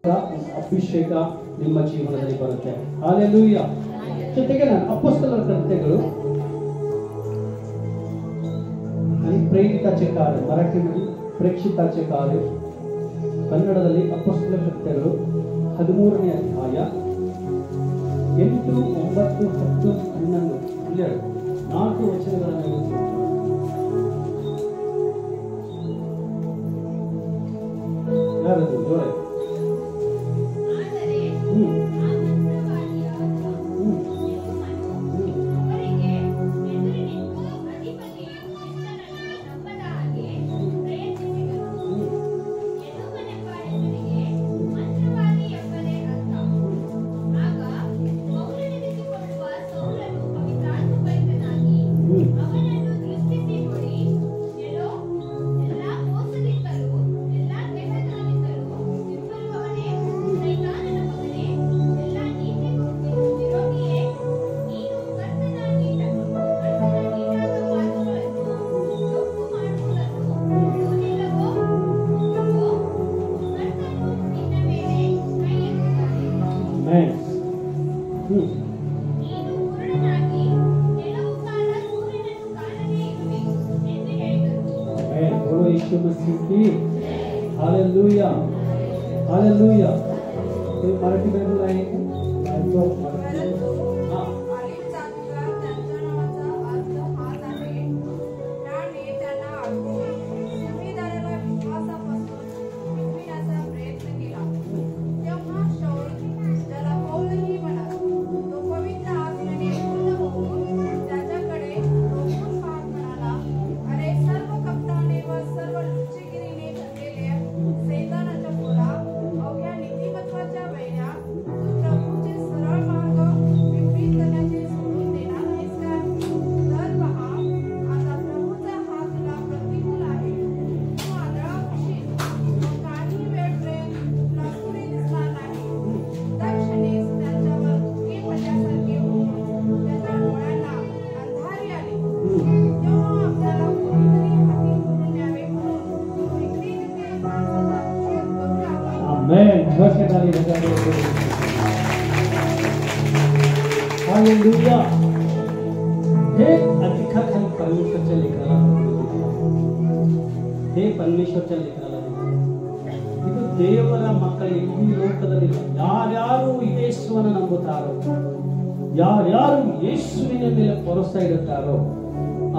ಅಭಿಷೇಕ ನಿಮ್ಮ ಜೀವನದಲ್ಲಿ ಬರುತ್ತೆ. ಹಲ್ಲೆಲೂಯ. ಜೊತೆಗೆ ಅಪೊಸ್ತಲರ ಕೃತ್ಯಗಳು ಪ್ರೇರಿತಾಚೆ ಕಾರ್ಯ, ಮರಾಠಿನಲ್ಲಿ ಪ್ರೇಕ್ಷಿತಾಚೆ ಕಾರ್ಯ, ಕನ್ನಡದಲ್ಲಿ ಅಪೊಸ್ತಲರ ಕೃತ್ಯಗಳು 13ನೇ ಅಧ್ಯಾಯ 8, 9, 10, 11, 12 4 ವಚನಗಳನ್ನು ಯಾರದು ಜೋರೆ हालेलुया हालेलुया. कोई मराठी बाइबल आहे तो हालेलुया. हे अधिकाखाली परमेश्वरच्या लेकराला, हे परमेश्वरच्या लेकराला ಇದು ದೇವರ ಮಕ್ಕಳಿಗೆ ಈ ಲೋಕದಲ್ಲಿ ಯಾರ್ಯಾರು ಯೇಸುವನ್ನು ನಂಬುತ್ತಾರೋ, ಯಾರ್ಯಾರು ಯೇಸುವಿನ ಮೇಲೆ ಭರವಸೆ ಇಡುತ್ತಾರೋ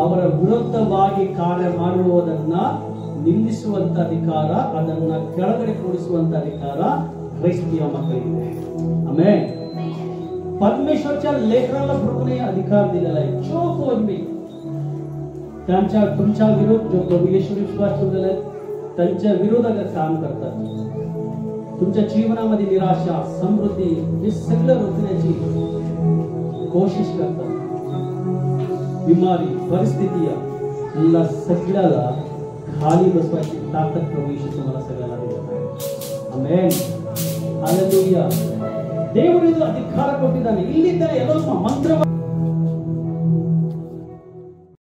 ಅವರ ವಿರುದ್ಧವಾಗಿ ಕಾರ್ಯ ಮಾಡುವುದನ್ನ ನಿಂದಿಸುವಂತ ಅಧಿಕಾರ, ಅದನ್ನ ಕೆಳಗಡೆ ಕೂಡಿಸುವಂತ ಅಧಿಕಾರ ಕ್ರೈಸ್ತಿಯ मಕ್ಕಳಿದೆ. आमेन. परमेश्वरच्या लेकराला प्रभूने अधिकार दिलेला आहे. जो कोणी त्यांच्या तुमच्या विरुद्ध जो प्रभू येशू विश्वास ठेवलेला आहे त्यांच्या विरोधात काम करतात, तुमच्या जीवनामध्ये निराशा, समृद्धी हे सगळं रोखण्याची कोशिश करतात. बिमारी, परिस्थिती या सगळ्याला खाली बसवायची ताकद प्रभू येशू तुम्हाला सगळ्याला देत आहे. ಆಮೆನ್. हालेलुया. ದೇವರು ಇದು ಅಧಿಕಾರ ಕೊಟ್ಟಿದ್ದಾನೆ. ಇಲ್ಲಿಂದ ಎಲ್ಲೋ ಮಂತ್ರವಾದಿ